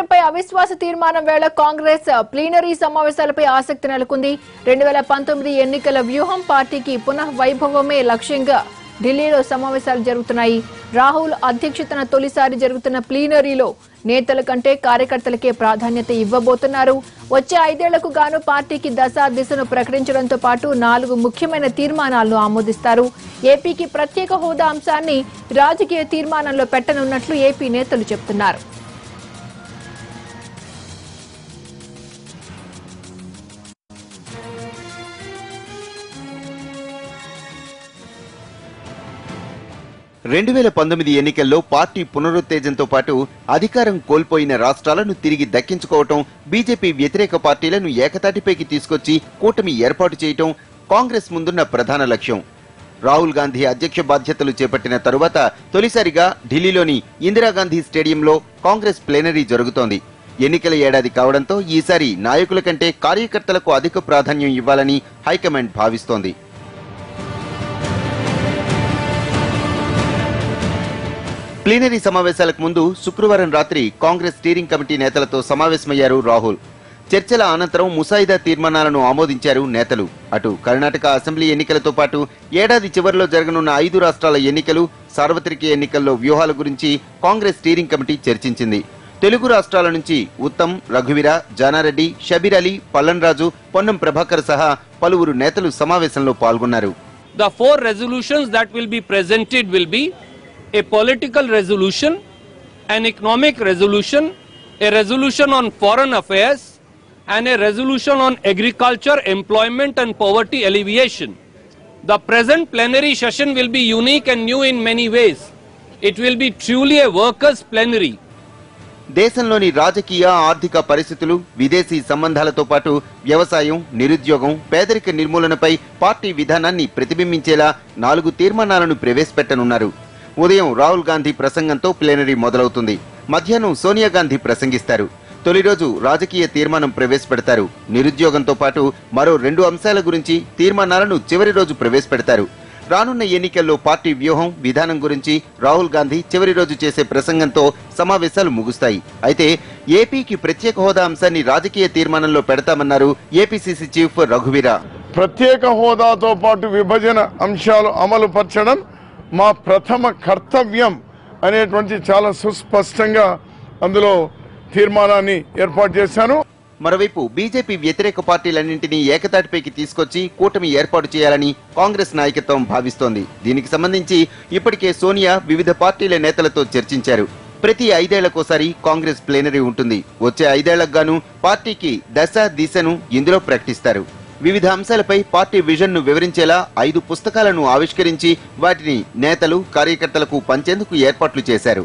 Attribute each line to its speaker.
Speaker 1: కేంద్రంపై అవిశ్వాస తీర్మానం వేళ కాంగ్రెస్ ప్లీనరీ సమావేశాలపై ఆసక్తి నెలకొంది. 2019 ఎన్నికల వ్యూహం పార్టీకి పునః వైభవమే లక్ష్యంగా ఢిల్లీలో సమావేశాలు జరుగుతున్నాయి. రాహుల్ అధ్యక్షతన తొలిసారి జరుగుతున్న ప్లీనరీలో నేతల కంటే కార్యకర్తలకే ప్రాధాన్యత ఇవ్వబోతున్నారు. వచ్చే 5 ఏళ్లకు గాను పార్టీకి దశ దిశను ప్రకటించడంతో పాటు 4 ముఖ్యమైన తీర్మానాలను ఆమోదిస్తారు. ఏపీకి ప్రత్యేక హోదా అంశాన్ని రాజకీయ తీర్మానంలో పెట్టనున్నట్లు ఏపీ నేతలు చెబుతున్నారు.
Speaker 2: రెండు 2019 ఎన్నికల్లో పార్టీ పునరుత్తేజంతో పాటు అధికారం కోల్పోయిన రాష్ట్రాలను తిరిగి దక్కించుకోవటం, బీజేపీ వ్యతిరేక పార్టీలను ఏకతాటిపైకి తీసుకొచ్చి కూటమి ఏర్పాటు చేయటం కాంగ్రెస్ ముందున్న ప్రధాన లక్ష్యం. రాహుల్ గాంధీ అధ్యక్ష బాధ్యతలు చేపట్టిన తరువాత తొలిసారిగా ఢిల్లీలోని ఇందిరాగాంధీ స్టేడియంలో కాంగ్రెస్ ప్లేనరీ జరుగుతోంది. ఎన్నికల ఏడాది కావడంతో ఈసారి నాయకుల కంటే కార్యకర్తలకు అధిక ప్రాధాన్యం ఇవ్వాలని హైకమాండ్ భావిస్తోంది. ప్లీనరీ సమావేశాలకు ముందు శుక్రవారం రాత్రి కాంగ్రెస్ స్టీరింగ్ కమిటీ నేతలతో సమావేశమయ్యారు రాహుల్. చర్చల అనంతరం ముసాయిదా తీర్మానాలను ఆమోదించారు నేతలు. అటు కర్ణాటక అసెంబ్లీ ఎన్నికలతో పాటు ఏడాది చివరిలో జరగనున్న 5 రాష్ట్రాల ఎన్నికలు, సార్వత్రిక ఎన్నికల్లో వ్యూహాల గురించి కాంగ్రెస్ స్టీరింగ్ కమిటీ చర్చించింది. తెలుగు రాష్ట్రాల నుంచి ఉత్తమ్, రఘువీర, జానారెడ్డి, షబీర్ అలీ, పల్లన్ రాజు, పొన్నం ప్రభాకర్ సహా పలువురు నేతలు సమావేశంలో పాల్గొన్నారు.
Speaker 3: The 4 resolutions that will be presented will be a political resolution, an economic resolution, a resolution on foreign affairs, and a resolution on agriculture, employment and poverty alleviation. The present plenary session will be unique and new in many ways. It will be truly a workers' plenary.
Speaker 2: దేశంలోని రాజకీయ, ఆర్థిక పరిస్థితులు, విదేశీ సంబంధాలతో పాటు వ్యవసాయం, నిరుద్యోగం, పేదరిక నిర్మూలనపై party విధానాన్ని ప్రతిబింబించేలా 4 తీర్మానాలను ప్రవేశపెట్టనున్నారు. ఉదయం రాహుల్ గాంధీ ప్రసంగంతో ప్లేనరీ మొదలవుతుంది. మధ్యాహ్నం సోనియా గాంధీ ప్రసంగిస్తారు. తొలి రోజు రాజకీయ తీర్మానం ప్రవేశపెడతారు. నిరుద్యోగంతో పాటు మరో 2 అంశాల గురించి తీర్మానాలను చివరి రోజు ప్రవేశపెడతారు. రానున్న ఎన్నికల్లో పార్టీ వ్యూహం, విధానం గురించి రాహుల్ గాంధీ చివరి రోజు చేసే ప్రసంగంతో సమావేశాలు ముగుస్తాయి. అయితే ఏపీకి ప్రత్యేక హోదా అంశాన్ని రాజకీయ తీర్మానంలో పెడతామన్నారు ఏపీసీసీ చీఫ్ రఘువీర.
Speaker 4: ప్రత్యేక హోదాతో పాటు విభజన అంశాలు అమలు పరచడం మా ప్రథమ కర్తవ్యం అనేటువంటి చాలా సుస్పష్టంగా అందులో తీర్మానాన్ని ఏర్పాటు చేశాను.
Speaker 2: మరోవైపు బీజేపీ వ్యతిరేక పార్టీలన్నింటినీ ఏకతాటిపైకి తీసుకొచ్చి కూటమి ఏర్పాటు చేయాలని కాంగ్రెస్ నాయకత్వం భావిస్తోంది. దీనికి సంబంధించి ఇప్పటికే సోనియా వివిధ పార్టీల నేతలతో చర్చించారు. ప్రతి 5 ఏళ్లకోసారి కాంగ్రెస్ ప్లేనరీ ఉంటుంది. వచ్చే 5 ఏళ్లకు గాను పార్టీకి దశ దిశను ఇందులో ప్రకటిస్తారు. వివిధ అంశాలపై పార్టీ విజన్ ను వివరించేలా 5 పుస్తకాలను ఆవిష్కరించి వాటిని నేతలు, కార్యకర్తలకు పంచేందుకు ఏర్పాట్లు చేశారు.